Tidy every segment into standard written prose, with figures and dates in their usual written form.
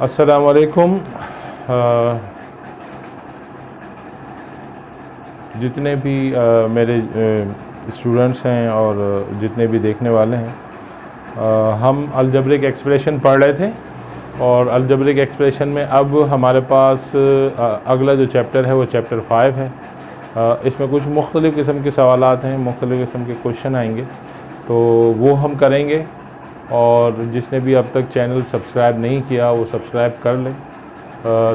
अस्सलाम वालेकुम। जितने भी मेरे स्टूडेंट्स हैं और जितने भी देखने वाले हैं, हम अलजेब्रिक एक्सप्रेशन पढ़ रहे थे और अलजेब्रिक एक्सप्रेशन में अब हमारे पास अगला जो चैप्टर है वो चैप्टर 5 है। इसमें कुछ मुख्तलिफ़ किस्म के सवालात हैं, मुख्तलिफ़ किस्म के क्वेश्चन आएंगे, तो वो हम करेंगे। और जिसने भी अब तक चैनल सब्सक्राइब नहीं किया वो सब्सक्राइब कर लें,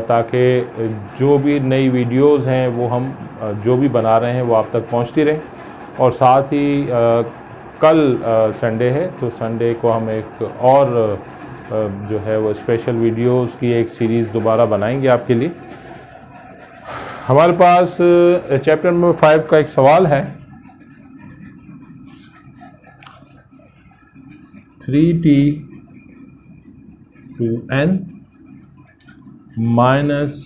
ताकि जो भी नई वीडियोस हैं वो हम जो भी बना रहे हैं वो आप तक पहुंचती रहे। और साथ ही कल संडे है, तो संडे को हम एक और जो है वो स्पेशल वीडियोस की एक सीरीज़ दोबारा बनाएंगे आपके लिए। हमारे पास चैप्टर नंबर 5 का एक सवाल है, 3t to n minus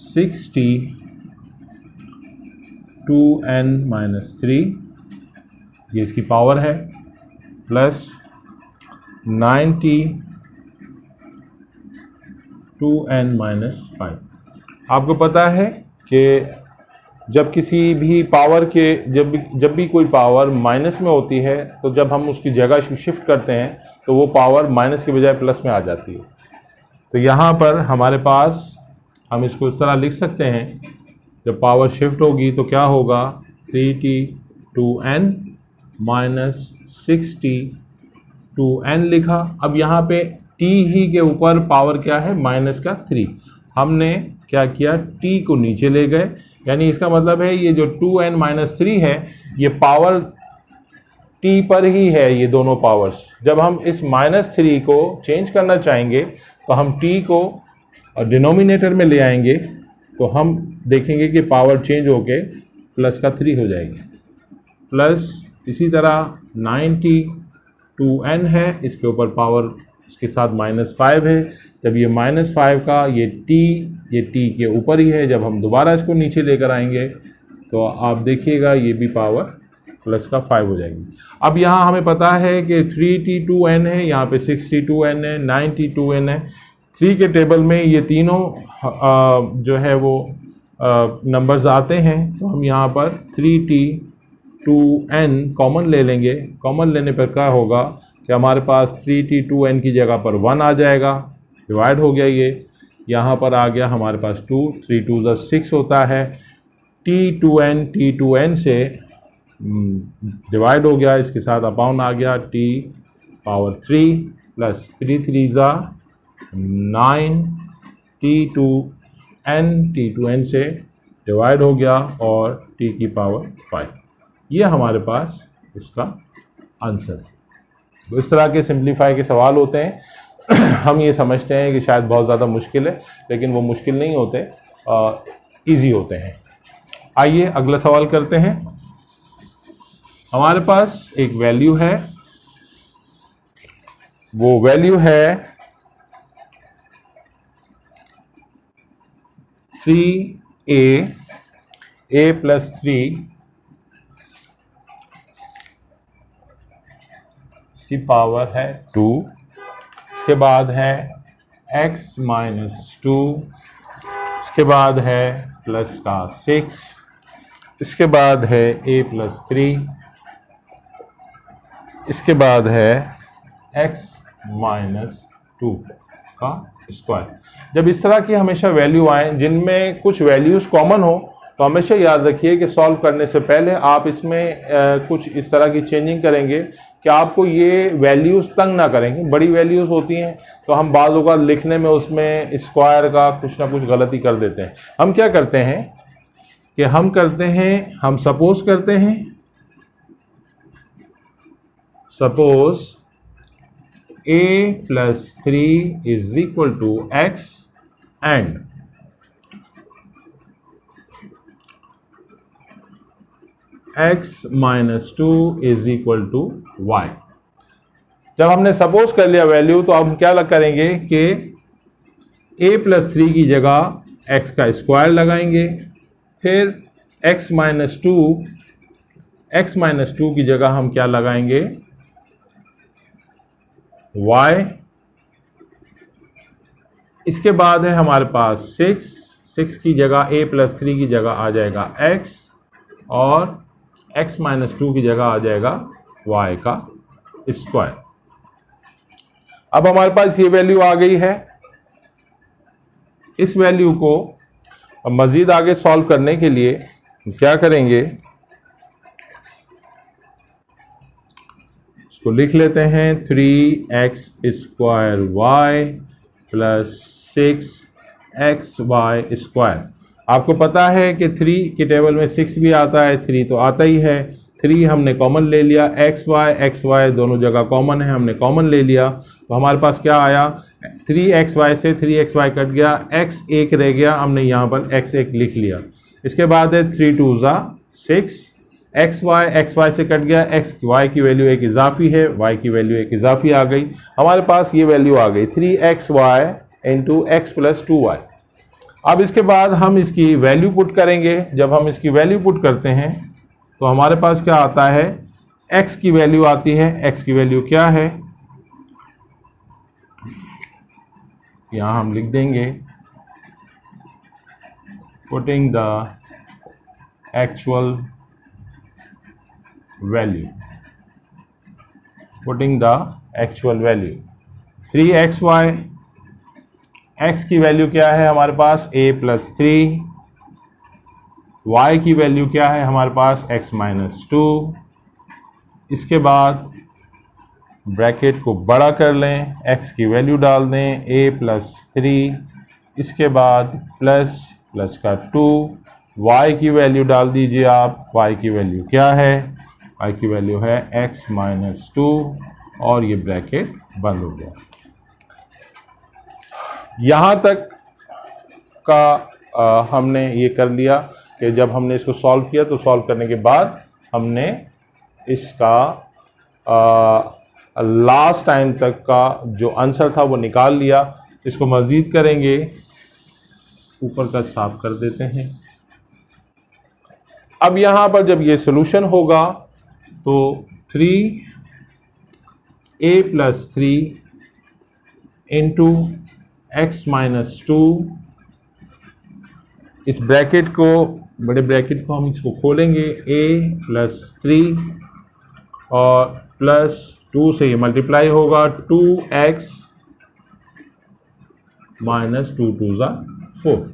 6t to n minus 3, ये इसकी पावर है, plus 9t to n minus 5। आपको पता है कि जब किसी भी पावर के जब भी कोई पावर माइनस में होती है, तो जब हम उसकी जगह शिफ्ट करते हैं तो वो पावर माइनस के बजाय प्लस में आ जाती है। तो यहाँ पर हमारे पास हम इसको इस तरह लिख सकते हैं, जब पावर शिफ्ट होगी तो क्या होगा, 3t to n minus 6t to n लिखा। अब यहाँ पे t ही के ऊपर पावर क्या है, माइनस का 3। हमने क्या किया, t को नीचे ले गए, यानी इसका मतलब है ये जो 2n माइनस 3 है ये पावर t पर ही है, ये दोनों पावर्स। जब हम इस माइनस 3 को चेंज करना चाहेंगे तो हम t को डिनोमिनेटर में ले आएंगे, तो हम देखेंगे कि पावर चेंज होके प्लस का 3 हो जाएगी। प्लस इसी तरह 9t to n है, इसके ऊपर पावर इसके साथ माइनस 5 है। जब ये माइनस 5 का ये t के ऊपर ही है, जब हम दोबारा इसको नीचे लेकर आएंगे तो आप देखिएगा ये भी पावर प्लस का 5 हो जाएगी। अब यहाँ हमें पता है कि 3t to n है, यहाँ पे 6t to n है, 9t to n है। 3 के टेबल में ये तीनों जो है वो नंबर्स आते हैं, तो हम यहाँ पर 3t to n कॉमन ले लेंगे। कॉमन लेने पर क्या होगा कि हमारे पास 3t to n की जगह पर 1 आ जाएगा, डिवाइड हो गया। ये यहाँ पर आ गया हमारे पास 2, 3 2 6 होता है। t to n से डिवाइड हो गया, इसके साथ अपॉन आ गया, t power 3 plus 3 3 9, t to n से डिवाइड हो गया और t की पावर 5। ये हमारे पास इसका आंसर है। तो इस तरह के सिंप्लीफाई के सवाल होते हैं। हम ये समझते हैं कि शायद बहुत ज़्यादा मुश्किल है, लेकिन वो मुश्किल नहीं होते, इजी होते हैं। आइए अगला सवाल करते हैं। हमारे पास एक वैल्यू है, वो वैल्यू है 3a प्लस 3, इसकी पावर है 2। इसके बाद है x माइनस 2, इसके बाद है प्लस का 6, इसके बाद है a प्लस 3, इसके बाद है x माइनस 2 का स्क्वायर। जब इस तरह की हमेशा वैल्यू आए जिनमें कुछ वैल्यूज़ कॉमन हो, तो हमेशा याद रखिए कि सॉल्व करने से पहले आप इसमें कुछ इस तरह की चेंजिंग करेंगे कि आपको ये वैल्यूज़ तंग ना करेंगे। बड़ी वैल्यूज़ होती हैं तो हम बाज़ औक़ात लिखने में उसमें स्क्वायर का कुछ ना कुछ गलती कर देते हैं। हम क्या करते हैं कि हम सपोज करते हैं, suppose a plus 3 is equal to x and x minus 2 is equal to y। जब हमने सपोज कर लिया वैल्यू, तो हम क्या करेंगे कि a प्लस 3 की जगह x का स्क्वायर लगाएंगे, फिर x माइनस 2 की जगह हम क्या लगाएंगे, y इसके बाद है हमारे पास 6 की जगह a प्लस 3 की जगह आ जाएगा x, और x माइनस 2 की जगह आ जाएगा y का स्क्वायर। अब हमारे पास ये वैल्यू आ गई है। इस वैल्यू को मजीद आगे सॉल्व करने के लिए क्या करेंगे, इसको लिख लेते हैं 3x square y plus 6xy square. आपको पता है कि 3 के टेबल में 6 भी आता है, 3 तो आता ही है। 3 हमने कॉमन ले लिया, xy दोनों जगह कॉमन है, हमने कॉमन ले लिया, तो हमारे पास क्या आया, 3xy से 3xy कट गया, x एक रह गया, हमने यहाँ पर x एक लिख लिया। इसके बाद है 3 2 6, xy से कट गया, y की वैल्यू एक इजाफी है, y की वैल्यू एक इजाफी आ गई। हमारे पास ये वैल्यू आ गई 3xy into x plus 2y। अब इसके बाद हम इसकी वैल्यू पुट करेंगे। जब हम इसकी वैल्यू पुट करते हैं तो हमारे पास क्या आता है, x की वैल्यू आती है। x की वैल्यू क्या है, यहां हम लिख देंगे putting the actual value, putting the actual value 3xy, x की वैल्यू क्या है हमारे पास a प्लस 3, y की वैल्यू क्या है हमारे पास x माइनस 2। इसके बाद ब्रैकेट को बड़ा कर लें, x की वैल्यू डाल दें a प्लस 3, इसके बाद प्लस प्लस का 2, y की वैल्यू डाल दीजिए आप। y की वैल्यू क्या है, y की वैल्यू है x माइनस 2, और ये ब्रैकेट बंद हो गया। यहाँ तक का हमने ये कर लिया कि जब हमने इसको सॉल्व किया तो सॉल्व करने के बाद हमने इसका लास्ट टाइम तक का जो आंसर था वो निकाल लिया। इसको मज़ीद करेंगे, ऊपर का साफ कर देते हैं। अब यहाँ पर जब ये सोल्यूशन होगा तो 3a plus 3 into x minus 2, इस ब्रैकेट को, बड़े ब्रैकेट को हम इसको खोलेंगे, a प्लस 3 और प्लस 2 से ये मल्टीप्लाई होगा, 2x माइनस 2 2 4।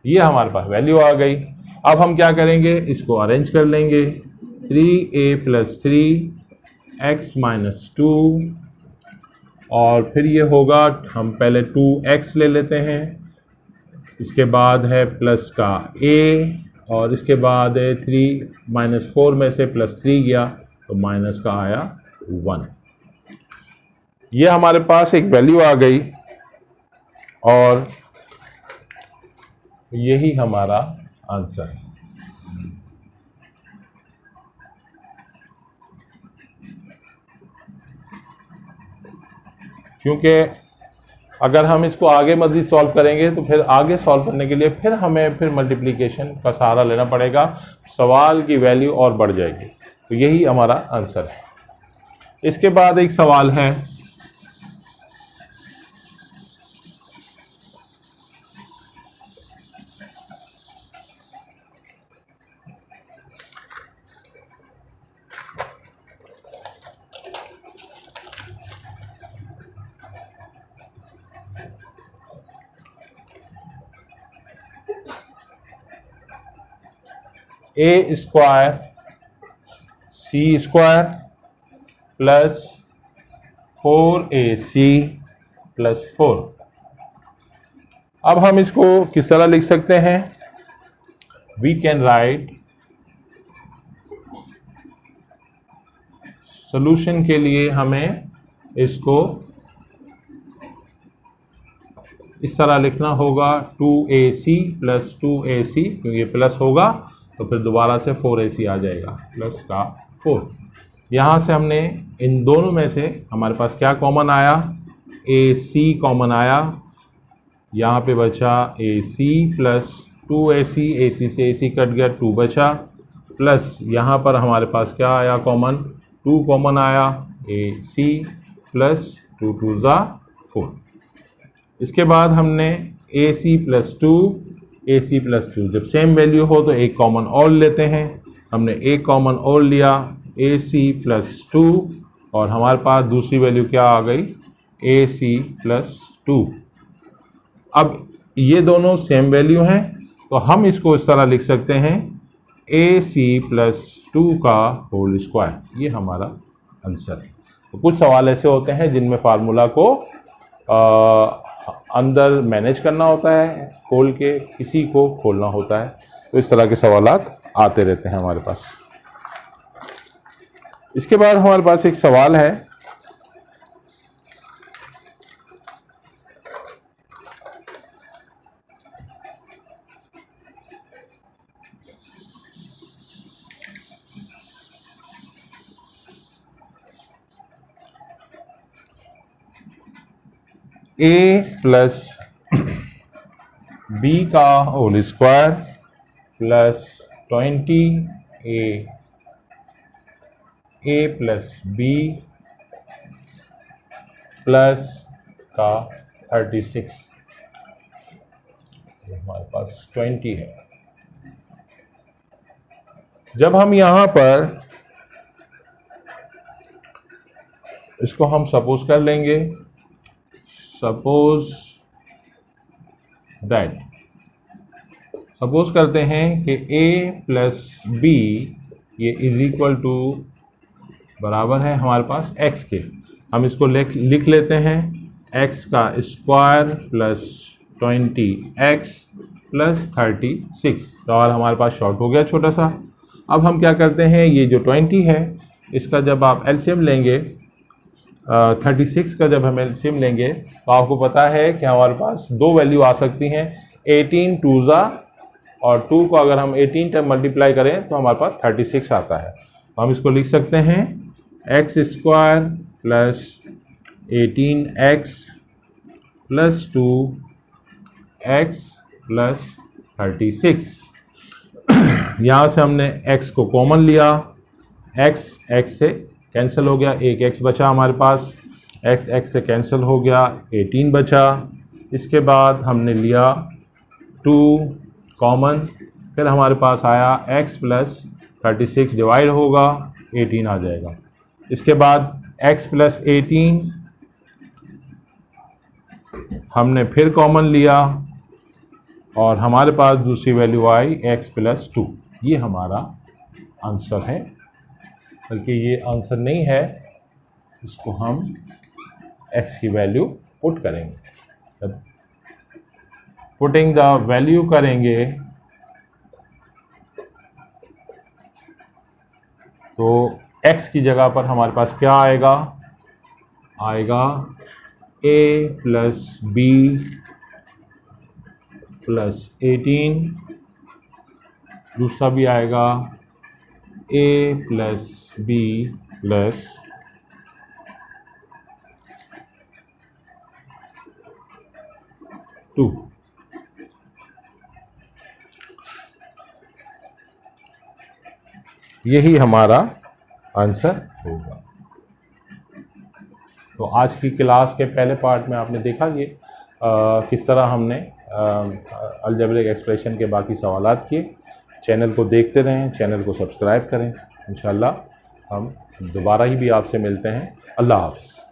ये हमारे पास वैल्यू आ गई। अब हम क्या करेंगे, इसको अरेंज कर लेंगे, 3a प्लस 3 x माइनस 2, और फिर ये होगा, हम पहले 2x ले लेते हैं, इसके बाद है प्लस का a, और इसके बाद है 3 माइनस 4 में से प्लस 3 गया तो माइनस का आया 1। ये हमारे पास एक वैल्यू आ गई और यही हमारा आंसर है। क्योंकि अगर हम इसको आगे मज़ीद सॉल्व करेंगे तो फिर आगे सॉल्व करने के लिए फिर हमें फिर मल्टीप्लिकेशन का सहारा लेना पड़ेगा, सवाल की वैल्यू और बढ़ जाएगी। तो यही हमारा आंसर है। इसके बाद एक सवाल है, a square c square plus 4ac plus 4। अब हम इसको किस तरह लिख सकते हैं, वी कैन राइट, सॉल्यूशन के लिए हमें इसको इस तरह लिखना होगा, 2ac प्लस 2ac, क्योंकि प्लस होगा तो फिर दोबारा से 4ac आ जाएगा, प्लस का 4। यहाँ से हमने इन दोनों में से हमारे पास क्या कॉमन आया, ac कॉमन आया, यहाँ पे बचा ac प्लस 2ac, ac से ac कट गया, 2 बचा, प्लस यहाँ पर हमारे पास क्या आया कॉमन, 2 कॉमन आया, ac प्लस 2 2 4। इसके बाद हमने AC प्लस 2 AC प्लस 2, जब सेम वैल्यू हो तो एक कॉमन और लेते हैं। हमने एक कॉमन और लिया AC प्लस 2 और हमारे पास दूसरी वैल्यू क्या आ गई AC प्लस 2। अब ये दोनों सेम वैल्यू हैं तो हम इसको इस तरह लिख सकते हैं AC प्लस 2 का होल स्क्वायर। ये हमारा आंसर है। तो कुछ सवाल ऐसे होते हैं जिनमें फार्मूला को अंदर मैनेज करना होता है, खोल के किसी को खोलना होता है। तो इस तरह के सवालात आते रहते हैं हमारे पास। इसके बाद हमारे पास एक सवाल है, A प्लस B का whole square plus 20A plus B plus का 36, हमारे पास 20 है। जब हम यहां पर इसको हम सपोज कर लेंगे, सपोज करते हैं कि A प्लस B ये इज इक्वल टू बराबर है हमारे पास x के। हम इसको लिख लेते हैं x का स्क्वायर प्लस 20x प्लस 36। सवाल हमारे पास शॉर्ट हो गया छोटा सा। अब हम क्या करते हैं, ये जो 20 है इसका जब आप एलसीएम लेंगे, 36 का जब हम एलसीएम लेंगे तो आपको पता है कि हमारे पास दो वैल्यू आ सकती हैं, 18 टूज़ा और 2 को अगर हम 18 तक मल्टीप्लाई करें तो हमारे पास 36 आता है। तो हम इसको लिख सकते हैं x square plus 18x plus 2x plus 36। यहाँ से हमने x को कॉमन लिया, x से कैंसिल हो गया, एक x बचा हमारे पास, x से कैंसिल हो गया, 18 बचा। इसके बाद हमने लिया 2 कॉमन, फिर हमारे पास आया x प्लस 36 डिवाइड होगा 18 आ जाएगा। इसके बाद x प्लस 18 हमने फिर कॉमन लिया और हमारे पास दूसरी वैल्यू आई x प्लस 2। ये हमारा आंसर है, बल्कि ये आंसर नहीं है, इसको हम x की वैल्यू पुट करेंगे। जब पुटिंग द वैल्यू करेंगे तो x की जगह पर हमारे पास क्या आएगा, a प्लस b प्लस 18, दूसरा भी आएगा a प्लस b प्लस 2। यही हमारा आंसर होगा। तो आज की क्लास के पहले पार्ट में आपने देखा ये किस तरह हमने अलजेब्रिक एक्सप्रेशन के बाकी सवालात किए। चैनल को देखते रहें, चैनल को सब्सक्राइब करें। इंशाल्लाह हम दोबारा ही भी आपसे मिलते हैं। अल्लाह हाफ़िज़।